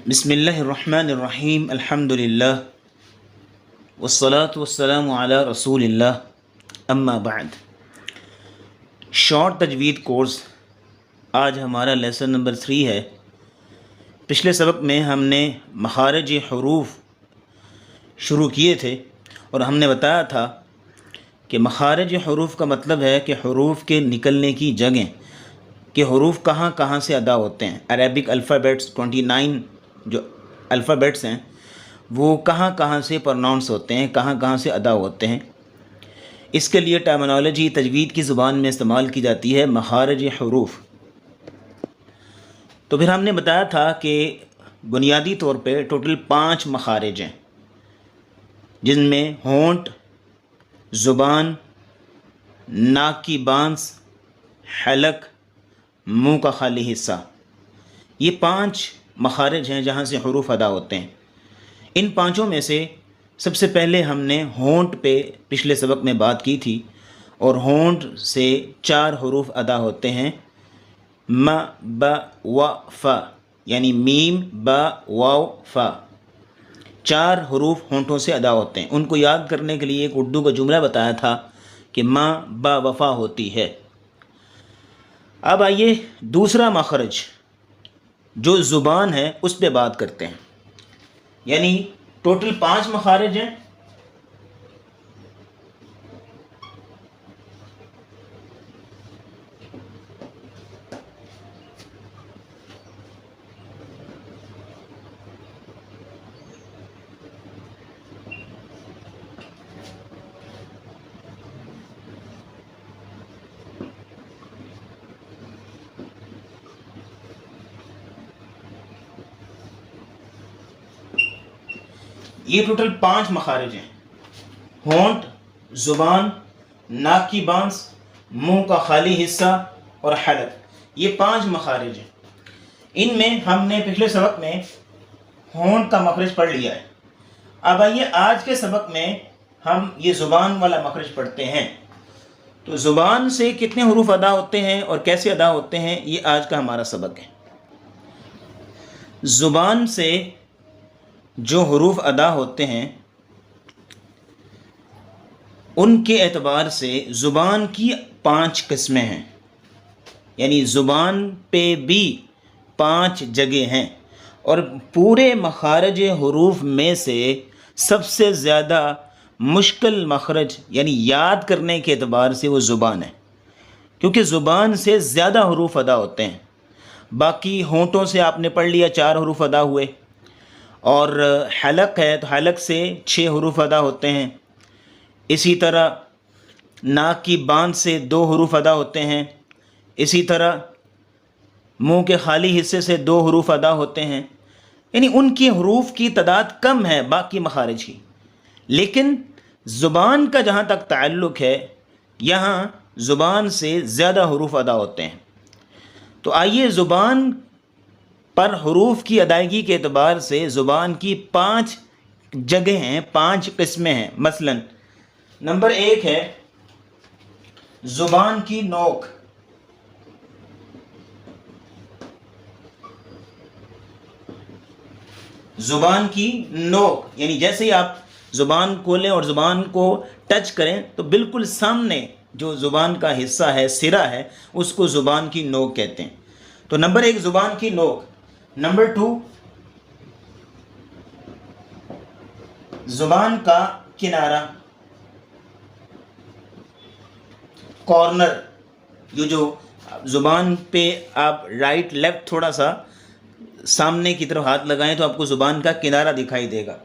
بسم اللہ الرحمن الرحیم الحمد للہ والصلاة والسلام علی رسول اللہ اما بعد۔ شارٹ تجوید کورس آج ہمارا لیسن نمبر 3 ہے۔ پچھلے سبق میں ہم نے مخارج حروف شروع کیے تھے اور ہم نے بتایا تھا کہ مخارج حروف کا مطلب ہے کہ حروف کے نکلنے کی جگہیں، کہ حروف کہاں کہاں سے ادا ہوتے ہیں۔ عربک الفابیٹس 29 جو الفابیٹس ہیں وہ کہاں کہاں سے پروناؤنس ہوتے ہیں، کہاں کہاں سے ادا ہوتے ہیں۔ اس کے لیے ٹرمینالوجی تجوید کی زبان میں استعمال کی جاتی ہے مخارج حروف۔ تو پھر ہم نے بتایا تھا کہ بنیادی طور پہ ٹوٹل 5 مخارج ہیں، جن میں ہونٹ، زبان، ناک کی بانس، حلق، منہ کا خالی حصہ، یہ 5 مخارج ہیں جہاں سے حروف ادا ہوتے ہیں۔ ان 5 میں سے سب سے پہلے ہم نے ہونٹ پہ پچھلے سبق میں بات کی تھی، اور ہونٹ سے 4 حروف ادا ہوتے ہیں، م، ب، و، ف، یعنی میم، ب، واو، ف۔ 4 حروف ہونٹوں سے ادا ہوتے ہیں۔ ان کو یاد کرنے کے لیے ایک اردو کا جملہ بتایا تھا کہ م، ب، وفا ہوتی ہے۔ اب آئیے دوسرا مخرج جو زبان ہے اس پہ بات کرتے ہیں۔ یعنی ٹوٹل 5 مخارج ہیں، یہ ٹوٹل 5 مخارج ہیں: ہونٹ، زبان، ناک کی بانس، منہ کا خالی حصہ اور حلق۔ یہ 5 مخارج ہیں۔ ان میں ہم نے پچھلے سبق میں ہونٹ کا مخرج پڑھ لیا ہے۔ اب آئیے آج کے سبق میں ہم یہ زبان والا مخرج پڑھتے ہیں۔ تو زبان سے کتنے حروف ادا ہوتے ہیں اور کیسے ادا ہوتے ہیں، یہ آج کا ہمارا سبق ہے۔ زبان سے جو حروف ادا ہوتے ہیں ان کے اعتبار سے زبان کی 5 قسمیں ہیں، یعنی زبان پہ بھی 5 جگہ ہیں، اور پورے مخارج حروف میں سے سب سے زیادہ مشکل مخرج یعنی یاد کرنے کے اعتبار سے وہ زبان ہے، کیونکہ زبان سے زیادہ حروف ادا ہوتے ہیں۔ باقی ہونٹوں سے آپ نے پڑھ لیا 4 حروف ادا ہوئے، اور حلق ہے تو حلق سے 6 حروف ادا ہوتے ہیں۔ اسی طرح ناک کی باند سے 2 حروف ادا ہوتے ہیں۔ اسی طرح منہ کے خالی حصے سے 2 حروف ادا ہوتے ہیں۔ یعنی ان کی حروف کی تعداد کم ہے باقی مخارج کی، لیکن زبان کا جہاں تک تعلق ہے یہاں زبان سے زیادہ حروف ادا ہوتے ہیں۔ تو آئیے زبان پر حروف کی ادائیگی کے اعتبار سے زبان کی 5 جگہیں ہیں، 5 قسمیں ہیں۔ مثلا نمبر 1 ہے زبان کی نوک۔ زبان کی نوک یعنی جیسے ہی آپ زبان کھولیں اور زبان کو ٹچ کریں تو بالکل سامنے جو زبان کا حصہ ہے، سرا ہے، اس کو زبان کی نوک کہتے ہیں۔ تو نمبر 1 زبان کی نوک۔ نمبر 2 زبان کا کنارہ، کارنر۔ یہ جو زبان پہ آپ رائٹ لیفٹ تھوڑا سا سامنے کی طرف ہاتھ لگائیں تو آپ کو زبان کا کنارہ دکھائی دے گا،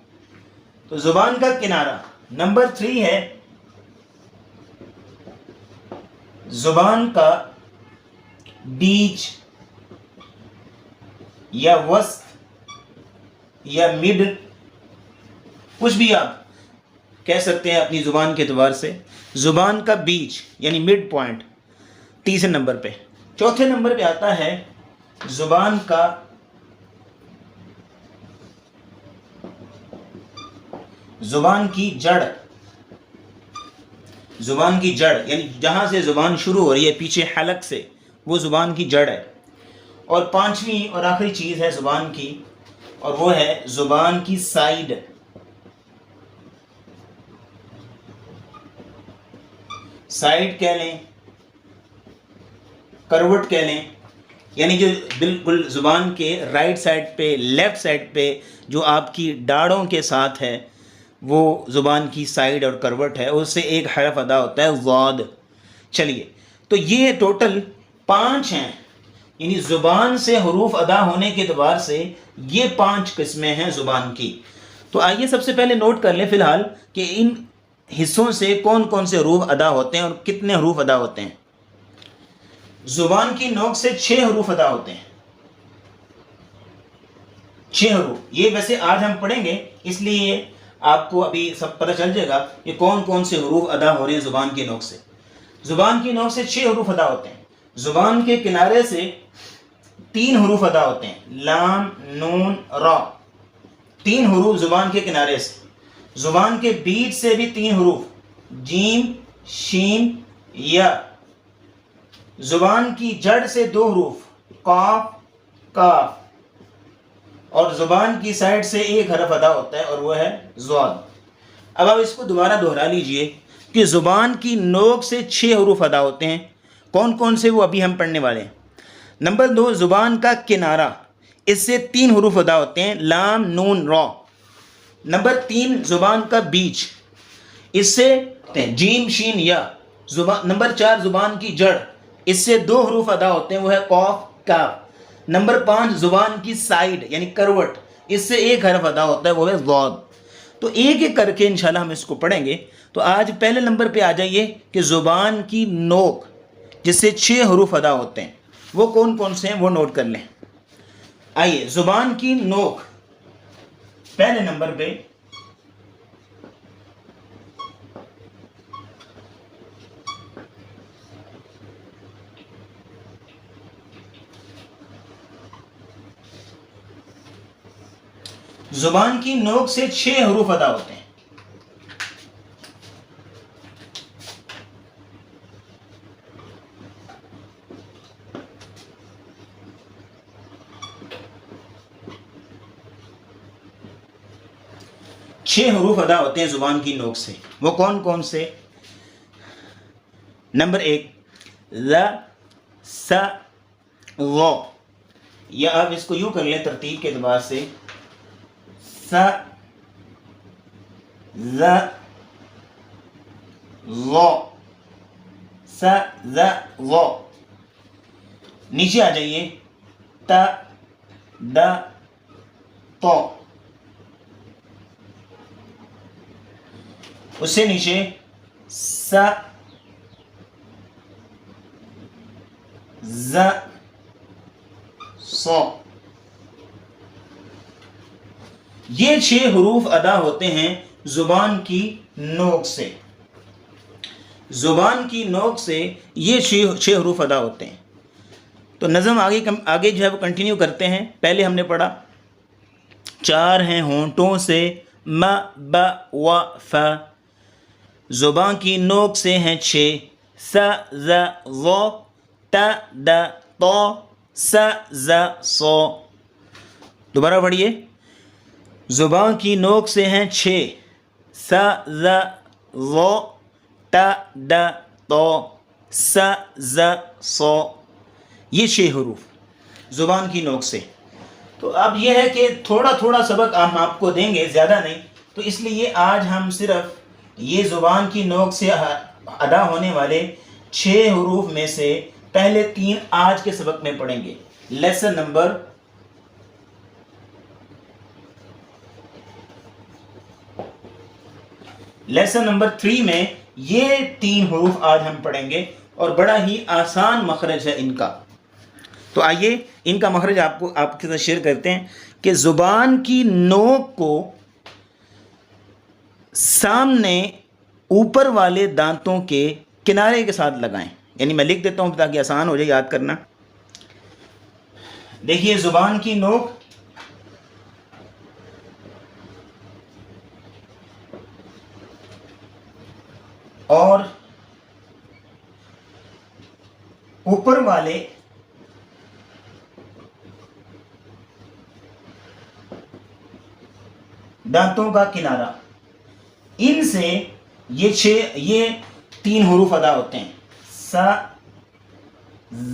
تو زبان کا کنارہ۔ نمبر 3 ہے زبان کا بیچ یا وسط یا مڈ، کچھ بھی آپ کہہ سکتے ہیں اپنی زبان کے اعتبار سے۔ زبان کا بیچ یعنی مڈ پوائنٹ 3 نمبر پہ۔ 4 نمبر پہ آتا ہے زبان کا زبان کی جڑ۔ زبان کی جڑ یعنی جہاں سے زبان شروع ہو رہی ہے پیچھے حلق سے، وہ زبان کی جڑ ہے۔ اور 5ویں اور آخری چیز ہے زبان کی اور وہ ہے زبان کی سائیڈ. سائیڈ کہہ لیں، کروٹ کہہ لیں، یعنی جو بالکل زبان کے رائٹ سائڈ پہ، لیفٹ سائڈ پہ جو آپ کی داڑھوں کے ساتھ ہے وہ زبان کی سائیڈ اور کروٹ ہے، اس سے ایک حرف ادا ہوتا ہے ضاد. چلیے تو یہ ٹوٹل 5 ہیں، یعنی زبان سے حروف ادا ہونے کے اعتبار سے یہ 5 قسمیں ہیں زبان کی. تو آئیے سب سے پہلے نوٹ کر لیں فی الحال کہ ان حصوں سے کون کون سے حروف ادا ہوتے ہیں اور کتنے حروف ادا ہوتے ہیں. زبان کی نوک سے 6 حروف ادا ہوتے ہیں. 6 حروف، یہ ویسے آج ہم پڑھیں گے، اس لیے آپ کو ابھی سب پتہ چل جائے گا کہ کون کون سے حروف ادا ہو رہے ہیں زبان کی نوک سے. زبان کی نوک سے 6 حروف ادا ہوتے ہیں. زبان کے کنارے سے 3 حروف ادا ہوتے ہیں، لام، نون، را. 3 حروف زبان کے کنارے سے. زبان کے بیچ سے بھی 3 حروف، جیم، شین، یا. زبان کی جڑ سے 2 حروف، قاف، کاف. اور زبان کی سائڈ سے ایک حرف ادا ہوتا ہے اور وہ ہے ضاد. اب آپ اس کو دوبارہ دہرا لیجئے کہ زبان کی نوک سے 6 حروف ادا ہوتے ہیں. کون کون سے وہ ابھی ہم پڑھنے والے ہیں. نمبر 2 زبان کا کنارہ، اس سے 3 حروف ادا ہوتے ہیں، لام، نون، را. نمبر 3 زبان کا بیچ، اس سے جیم، شین، یا. نمبر 4 زبان کی جڑ، اس سے 2 حروف ادا ہوتے ہیں، وہ ہے قاف، کاف. نمبر 5 زبان کی سائیڈ یعنی کروٹ، اس سے ایک حرف ادا ہوتا ہے، وہ ہے ضاد. تو ایک ایک کر کے انشاءاللہ ہم اس کو پڑھیں گے. تو آج پہلے نمبر پہ آ جائیے کہ زبان کی نوک جس سے 6 حروف ادا ہوتے ہیں وہ کون کون سے ہیں، وہ نوٹ کر لیں. آئیے زبان کی نوک پہلے نمبر پہ زبان کی نوک سے 6 حروف ادا ہوتے ہیں. چھ حروف ادا ہوتے ہیں زبان کی نوک سے. وہ کون کون سے؟ نمبر 1 ز، س، غ. یا آپ اس کو یوں کر لیں ترتیب کے اعتبار سے، س، ز، غ، س، ز، غ. نیچے آ جائیے، ت، د، ط. اس سے نیچے س، ز، ص. یہ 6 حروف ادا ہوتے ہیں زبان کی نوک سے. زبان کی نوک سے یہ 6 حروف ادا ہوتے ہیں. تو نظم آگے جو ہے وہ کنٹینیو کرتے ہیں. پہلے ہم نے پڑھا 4 ہیں ہونٹوں سے، م، ب، و، ف. زبان کی نوک سے ہیں 6، س، ز، ظ، ت، د، ط، س، ز، ص. دوبارہ پڑھیے. زبان کی نوک سے ہیں 6، س، ز، ظ، ت، د، ط، س، ز، ص. یہ 6 حروف زبان کی نوک سے. تو اب یہ ہے کہ تھوڑا تھوڑا سبق ہم آپ کو دیں گے، زیادہ نہیں. تو اس لیے آج ہم صرف یہ زبان کی نوک سے ادا ہونے والے 6 حروف میں سے پہلے 3 آج کے سبق میں پڑھیں گے. لیسن نمبر 3 میں یہ 3 حروف آج ہم پڑھیں گے اور بڑا ہی آسان مخرج ہے ان کا. تو آئیے ان کا مخرج آپ کے ساتھ شیئر کرتے ہیں کہ زبان کی نوک کو سامنے اوپر والے دانتوں کے کنارے کے ساتھ لگائیں. یعنی میں لکھ دیتا ہوں تاکہ آسان ہو جائے یاد کرنا. دیکھیے زبان کی نوک اور اوپر والے دانتوں کا کنارہ، ان سے یہ 3 حروف ادا ہوتے ہیں، س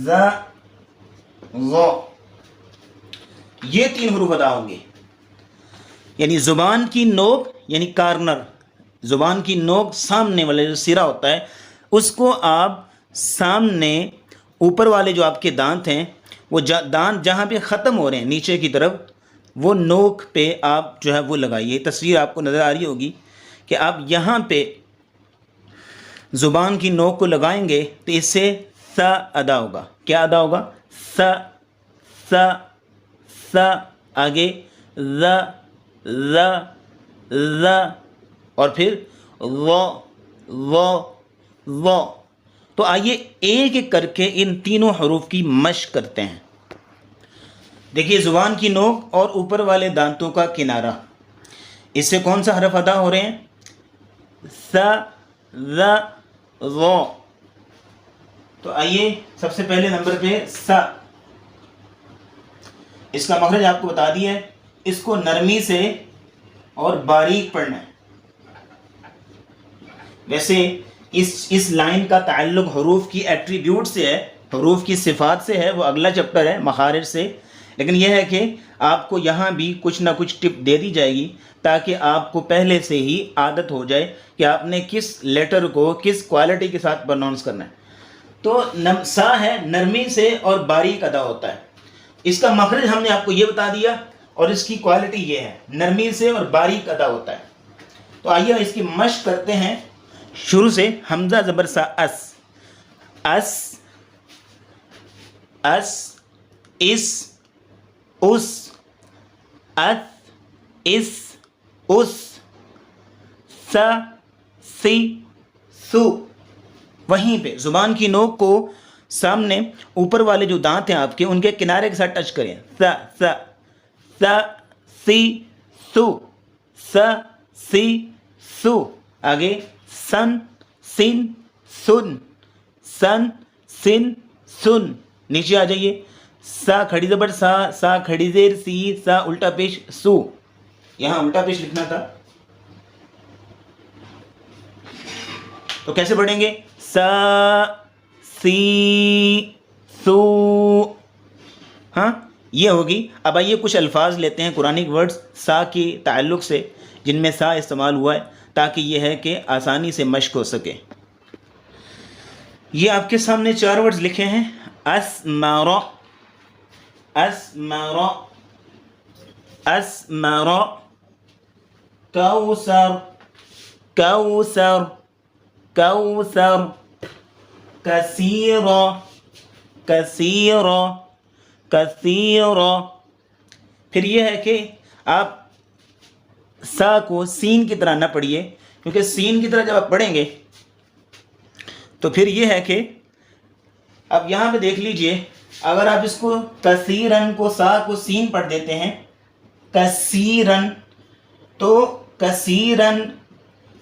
ز ظ، یہ 3 حروف ادا ہوں گے. یعنی زبان کی نوک، یعنی کارنر، زبان کی نوک سامنے والے جو سرا ہوتا ہے اس کو آپ سامنے اوپر والے جو آپ کے دانت ہیں وہ دانت جہاں پہ ختم ہو رہے ہیں نیچے کی طرف، وہ نوک پہ آپ جو ہے وہ لگائیے. تصویر آپ کو نظر آ رہی ہوگی کہ آپ یہاں پہ زبان کی نوک کو لگائیں گے تو اس سے س ادا ہوگا. کیا ادا ہوگا؟ س س س، آگے ز ز ز، اور پھر و و و. تو آئیے ایک ایک کر کے ان تینوں حروف کی مشق کرتے ہیں. دیکھیے زبان کی نوک اور اوپر والے دانتوں کا کنارہ، اس سے کون سا حرف ادا ہو رہے ہیں؟ س ز ظ. تو آئیے سب سے پہلے نمبر پہ س، اس کا مخرج آپ کو بتا دیا ہے، اس کو نرمی سے اور باریک پڑھنا ہے. ویسے اس لائن کا تعلق حروف کی ایٹریبیوٹ سے ہے، حروف کی صفات سے ہے، وہ اگلا چیپٹر ہے مخارج سے، لیکن یہ ہے کہ آپ کو یہاں بھی کچھ نہ کچھ ٹپ دے دی جائے گی تاکہ آپ کو پہلے سے ہی عادت ہو جائے کہ آپ نے کس لیٹر کو کس کوالٹی کے ساتھ پروناؤنس کرنا ہے. تو سا ہے، نرمی سے اور باریک ادا ہوتا ہے. اس کا مخرج ہم نے آپ کو یہ بتا دیا اور اس کی کوالٹی یہ ہے، نرمی سے اور باریک ادا ہوتا ہے. تو آئیے اس کی مشق کرتے ہیں شروع سے. حمزہ زبر سا، اس اس اس اس اس اس اس س سی سو. وہیں پہ زبان کی نوک کو سامنے اوپر والے جو دانت ہیں آپ کے ان کے کنارے کے ساتھ ٹچ کریں. س س س سی سو، س سی سو. آگے سن سن سن، سن سن سن. نیچے آ جائیے، سا کھڑی زبر سا، سا کھڑی زیر سی، سا الٹا پیش سو. یہاں الٹا پیش لکھنا تھا تو کیسے پڑھیں گے؟ سا سی سو. ہاں یہ ہوگی. اب آئیے کچھ الفاظ لیتے ہیں قرآنک ورڈز سا کی تعلق سے جن میں سا استعمال ہوا ہے تاکہ یہ ہے کہ آسانی سے مشق ہو سکے. یہ آپ کے سامنے 4 ورڈز لکھے ہیں. اسمر اسمر اسمر، کوثر کوثر کوثر، کثیر کثیر کثیر. پھر یہ ہے کہ آپ سا کو سین کی طرح نہ پڑھیے، کیونکہ سین کی طرح جب آپ پڑھیں گے تو پھر یہ ہے کہ اب یہاں پہ دیکھ لیجئے، اگر آپ اس کو کثیرن کو سا کو سین پڑھ دیتے ہیں کثیرن، تو کثیرن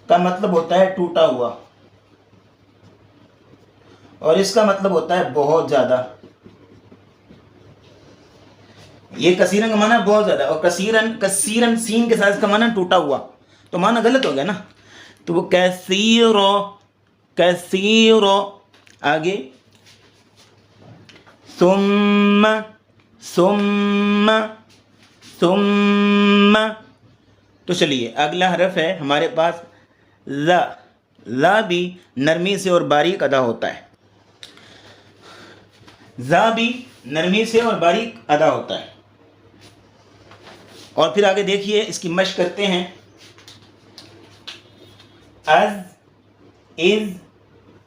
کا مطلب ہوتا ہے ٹوٹا ہوا، اور اس کا مطلب ہوتا ہے بہت زیادہ. یہ کثیرن کا معنی بہت زیادہ، اور کثیرن کثیرن سین کے ساتھ اس کا معنی ٹوٹا ہوا، تو معنی غلط ہو گیا نا. تو وہ کثیر کثیر. آگے ثم ثم ثم. تو چلیے اگلا حرف ہے ہمارے پاس لا. لا بھی نرمی سے اور باریک ادا ہوتا ہے. زا بھی نرمی سے اور باریک ادا ہوتا ہے. اور پھر آگے دیکھیے اس کی مشق کرتے ہیں. از از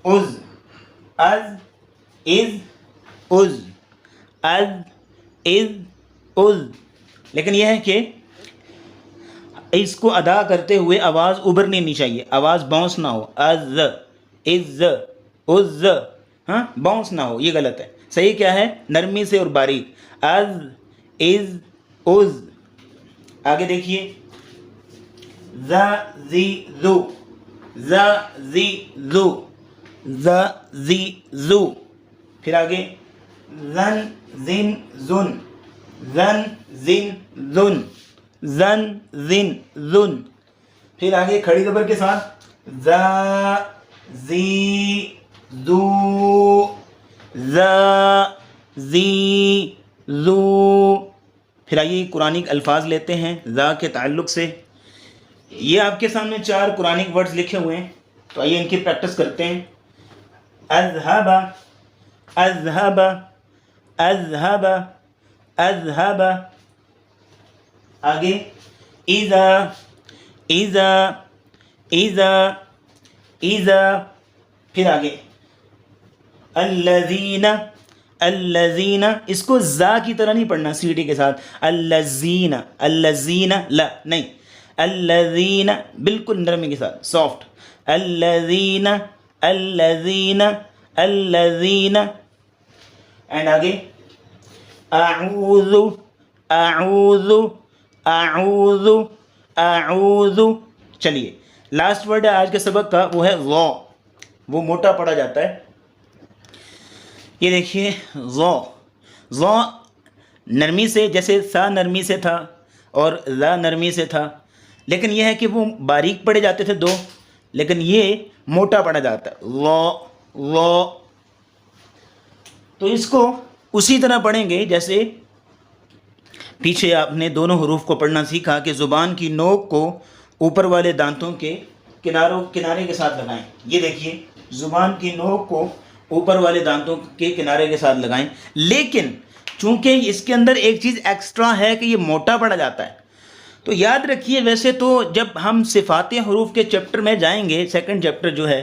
از از از از از از از. لیکن یہ ہے کہ اس کو ادا کرتے ہوئے آواز ابھرنی نہیں چاہیے، آواز باؤنس نہ ہو. از از از، ہاں باؤنس نہ ہو، یہ غلط ہے. صحیح کیا ہے؟ نرمی سے اور باریک. از از از. آگے دیکھیے ز زی زو، ز زی زو، ز زی زو. پھر آگے زن زن زن، زن زن زن. زن زن زن. پھر آگے کھڑی زبر کے ساتھ زا زی زو زا زی زو. پھر آئیے قرآنک الفاظ لیتے ہیں زا کے تعلق سے. یہ آپ کے سامنے 4 قرآنک ورڈز لکھے ہوئے ہیں، تو آئیے ان کی پریکٹس کرتے ہیں. اذهب اذهب اذهب اذهب. آگے اذا اذا اذا اذا. پھر آگے الذین الذین. اس کو زا کی طرح نہیں پڑھنا سی ٹی کے ساتھ، الذین الذین لا نہیں، الذین بالکل نرمی کے ساتھ سافٹ. الذین الذین الذین. اینڈ آگے اعوذ اعوذ اعوذ اعوذ. چلیے لاسٹ ورڈ ہے آج کے سبق کا، وہ ہے ظا. وہ موٹا پڑا جاتا ہے. یہ دیکھیے ظا. ظا نرمی سے، جیسے سا نرمی سے تھا اور ذا نرمی سے تھا، لیکن یہ ہے کہ وہ باریک پڑے جاتے تھے 2، لیکن یہ موٹا پڑا جاتا ہے ظا ظا. تو اس کو اسی طرح پڑھیں گے جیسے پیچھے آپ نے دونوں حروف کو پڑھنا سیکھا کہ زبان کی نوک کو اوپر والے دانتوں کے کنارے کے ساتھ لگائیں. یہ دیکھیے زبان کی نوک کو اوپر والے دانتوں کے کنارے کے ساتھ لگائیں، لیکن چونکہ اس کے اندر ایک چیز ایکسٹرا ہے کہ یہ موٹا پڑا جاتا ہے. تو یاد رکھیے، ویسے تو جب ہم صفات حروف کے چیپٹر میں جائیں گے، سیکنڈ چیپٹر جو ہے،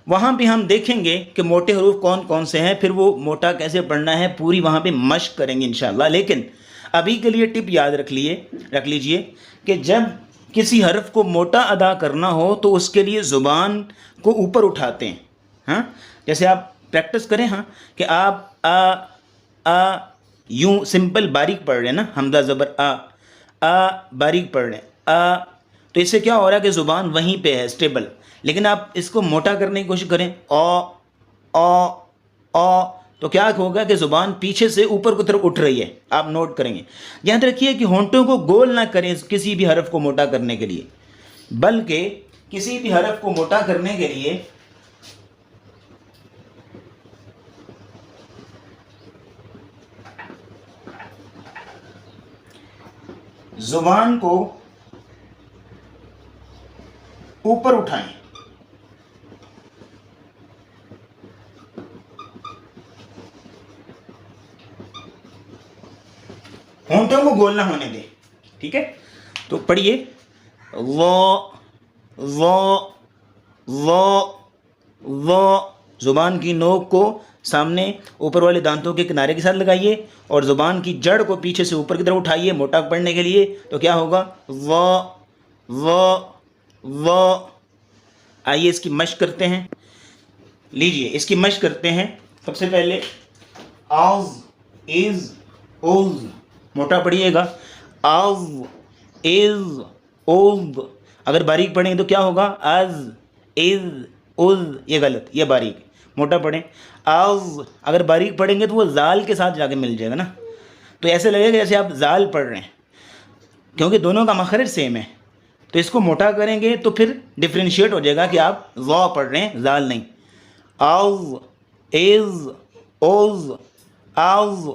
وہاں بھی ہم دیکھیں گے کہ موٹے حروف کون کون سے ہیں، پھر وہ موٹا کیسے پڑھنا ہے، پوری وہاں پہ مشق کریں گے انشاءاللہ. لیکن ابھی کے لیے ٹپ یاد رکھ لیجئے کہ جب کسی حرف کو موٹا ادا کرنا ہو تو اس کے لیے زبان کو اوپر اٹھاتے ہیں. ہاں جیسے آپ پریکٹس کریں، ہاں کہ آپ آ یوں سمپل باریک پڑھ رہے ہیں نا، حمزہ زبر آ باریک پڑھ رہے ہیں آ، تو اس سے کیا ہو رہا ہے کہ زبان وہیں پہ ہے اسٹیبل. لیکن آپ اس کو موٹا کرنے کی کوشش کریں او، تو کیا ہوگا کہ زبان پیچھے سے اوپر کی طرف اٹھ رہی ہے. آپ نوٹ کریں گے. یاد رکھیے کہ ہونٹوں کو گول نہ کریں کسی بھی حرف کو موٹا کرنے کے لیے، بلکہ کسی بھی حرف کو موٹا کرنے کے لیے زبان کو اوپر اٹھائیں. ہونٹوں کو گول نہ ہونے دیں. ٹھیک ہے، تو پڑھیے ظا. زبان کی نوک کو سامنے اوپر والے دانتوں کے کنارے کے ساتھ لگائیے اور زبان کی جڑ کو پیچھے سے اوپر کی طرف اٹھائیے موٹا پڑھنے کے لیے. تو کیا ہوگا ظا. آئیے اس کی مشق کرتے ہیں. لیجئے اس کی مشق کرتے ہیں. سب سے پہلے آز از اوز، موٹا پڑھیے گا. آز از اوز. اگر باریک پڑھیں تو کیا ہوگا؟ از از اوز. یہ غلط، یہ باریک. موٹا پڑھیں آز. اگر باریک پڑھیں گے تو وہ زال کے ساتھ جا کے مل جائے گا نا، تو ایسے لگے گا جیسے آپ زال پڑھ رہے ہیں، کیونکہ دونوں کا مخرج سیم ہے. تو اس کو موٹا کریں گے تو پھر ڈفرینشیٹ ہو جائے گا کہ آپ ظا پڑھ رہے ہیں، زال نہیں. آز از اوز آز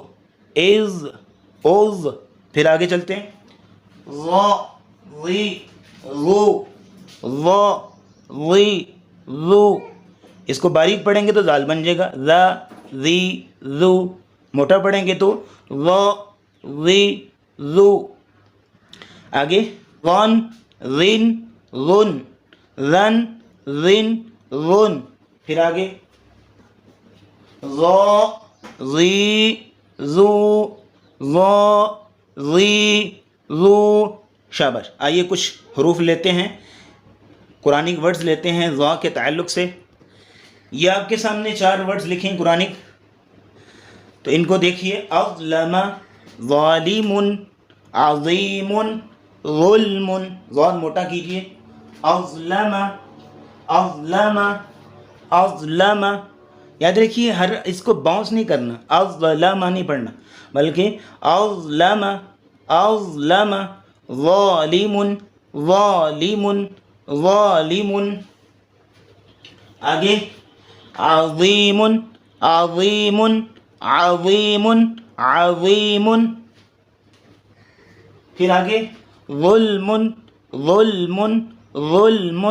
از اوز. پھر آگے چلتے ہیں. ظا ظی ظو ظا ظی ظو. اس کو باریک پڑھیں گے تو زال بن جائے گا. ذا ذی ذو. موٹا پڑھیں گے تو ظا ذی ذو. آگے غن غن غن غن غن غن. پھر آگے ظا ظی ذو ظا ظی ذو. شاباش. آئیے کچھ حروف لیتے ہیں، قرآنک ورڈز لیتے ہیں ظا کے تعلق سے. یہ آپ کے سامنے 4 ورڈز لکھیں قرآنک، تو ان کو دیکھیے. اظلم ظالم عظیم ظلم. ظال موٹا کیجئے. اظلم اظلم اظلم. یاد رکھیے ہر اس کو باؤنس نہیں کرنا، اظلم نہیں پڑھنا، بلکہ اظلم اظلم ظالم ظالم ظالم. آگے عظیم عظیم عظیم عظیم. پھر آگے ظلم ظلم ظلم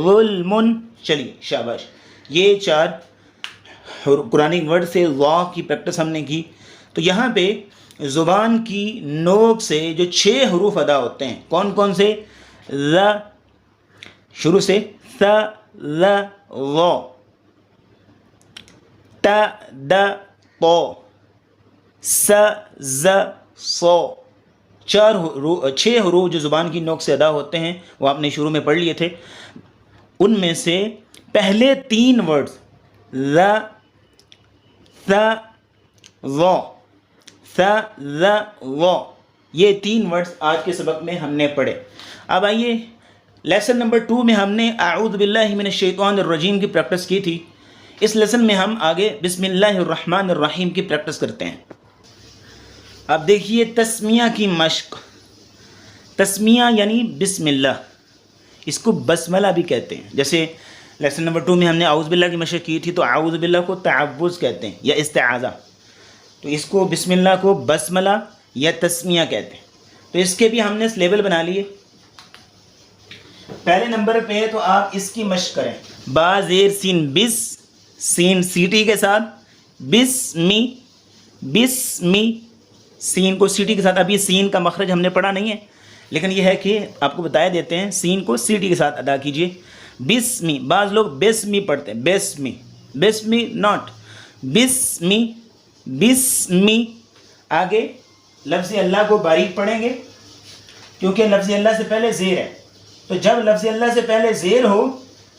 ظلم. چلیے شاباش. یہ 4 قرآنک ورڈ سے وا کی پریکٹس ہم نے کی. تو یہاں پہ زبان کی نوک سے جو 6 حروف ادا ہوتے ہیں کون کون سے؟ ذ شروع سے ث ذ ظ ت د ط س ز ص. 6 حروف جو زبان کی نوک سے ادا ہوتے ہیں وہ آپ نے شروع میں پڑھ لیے تھے. ان میں سے پہلے 3 ورڈز ذ ث ظ ث ذ ظ یہ 3 ورڈز آج کے سبق میں ہم نے پڑھے. اب آئیے لیسن نمبر 2 میں ہم نے اعوذ باللہ من الشیطان الرجیم کی پریکٹس کی تھی. اس لیسن میں ہم آگے بسم اللہ الرحمن الرحیم کی پریکٹس کرتے ہیں. اب دیکھیے تسمیہ کی مشق. تسمیہ یعنی بسم اللہ، اس کو بسملہ بھی کہتے ہیں. جیسے لیسن نمبر 2 میں ہم نے اعوذ باللہ کی مشق کی تھی تو اعوذ باللہ کو تعوذ کہتے ہیں یا استعاذہ. تو اس کو بسم اللہ کو بسملہ یا تسمیہ کہتے ہیں. تو اس کے بھی ہم نے لیبل بنا لیے. پہلے نمبر پہ تو آپ اس کی مشق کریں. با زیر سین بس، سین سیٹی کے ساتھ، بسمی بسمی، سین کو سیٹی کے ساتھ. اب یہ سین کا مخرج ہم نے پڑھا نہیں ہے لیکن یہ ہے کہ آپ کو بتایا دیتے ہیں سین کو سیٹی کے ساتھ ادا کیجئے. بسمی، بعض لوگ بسمی پڑھتے ہیں، بسمی بسمی ناٹ بسمی بسمی. آگے لفظ اللہ کو باریک پڑھیں گے کیونکہ لفظ اللہ سے پہلے زیر ہے. تو جب لفظ اللہ سے پہلے زیر ہو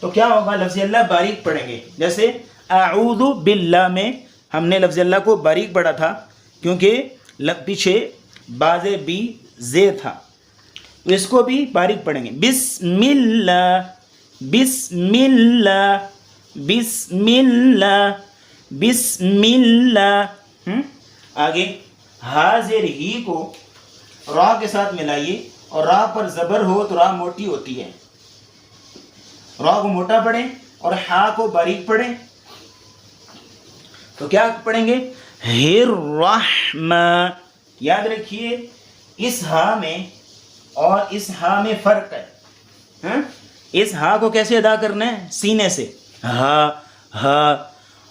تو کیا ہوگا؟ لفظ اللہ باریک پڑھیں گے. جیسے اعوذ باللہ میں ہم نے لفظ اللہ کو باریک پڑھا تھا کیونکہ پیچھے باز بی زیر تھا. تو اس کو بھی باریک پڑھیں گے. بسم اللہ بسم اللہ بسم اللہ بسم اللہ. آگے ہا زیر ہی کو را کے ساتھ ملائیے اور را پر زبر ہو تو را موٹی ہوتی ہے. را کو موٹا پڑھیں اور ہا کو باریک پڑھیں. تو کیا پڑھیں گے؟ الرحمہ. یاد رکھیے اس ہا میں اور اس ہا میں فرق ہے. اس ہا کو کیسے ادا کرنا ہے؟ سینے سے ہا ہا.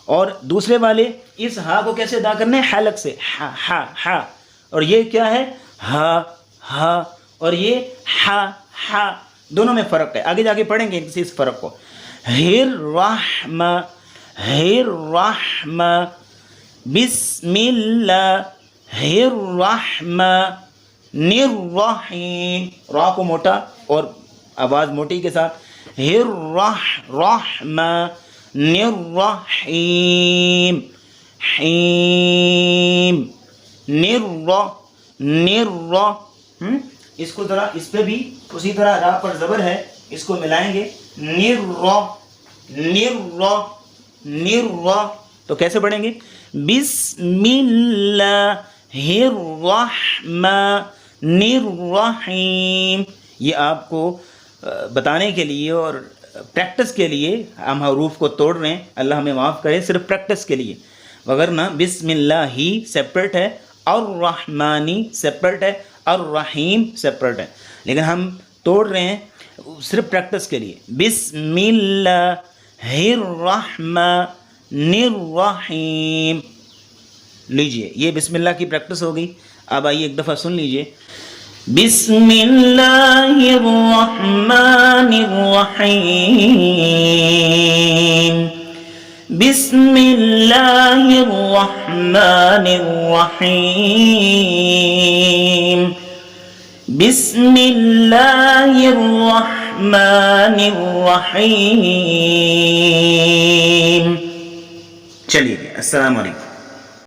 اور دوسرے والے اس ہا کو کیسے ادا کرنا ہے؟ حلق سے ہا ہا ہا. اور یہ کیا ہے؟ ہا ہا. اور یہ ہا ہا. دونوں میں فرق ہے. آگے جا کے پڑھیں گے اس فرق کو. الرحمہ الرحمہ بسم اللہ الرحمن الرحیم. را کو موٹا اور آواز موٹی کے ساتھ. الرحمن الرحیم حیم نر. اس کو ذرا اس پہ بھی اسی طرح را پر زبر ہے، اس کو ملائیں گے. نر. تو کیسے پڑھیں گے؟ بسم اللہ الرحمن الرحیم. یہ آپ کو بتانے کے لیے اور پریکٹس کے لیے ہم حروف کو توڑ رہے ہیں. اللہ ہمیں معاف کرے، صرف پریکٹس کے لیے. وگرنہ بسم اللہ ہی سیپریٹ ہے، الرحمانی سیپریٹ ہے، الرحیم سیپریٹ ہے. لیکن ہم توڑ رہے ہیں صرف پریکٹس کے لیے. بسم اللہ الرحمن الرحیم. لیجئے یہ بسم اللہ کی پریکٹس ہو گئی. اب آئیے ایک دفعہ سن لیجئے. بسم اللہ الرحمن الرحیم بسم اللہ الرحمن الرحیم بسم اللہ الرحمن الرحیم. چلیے السلام علیکم.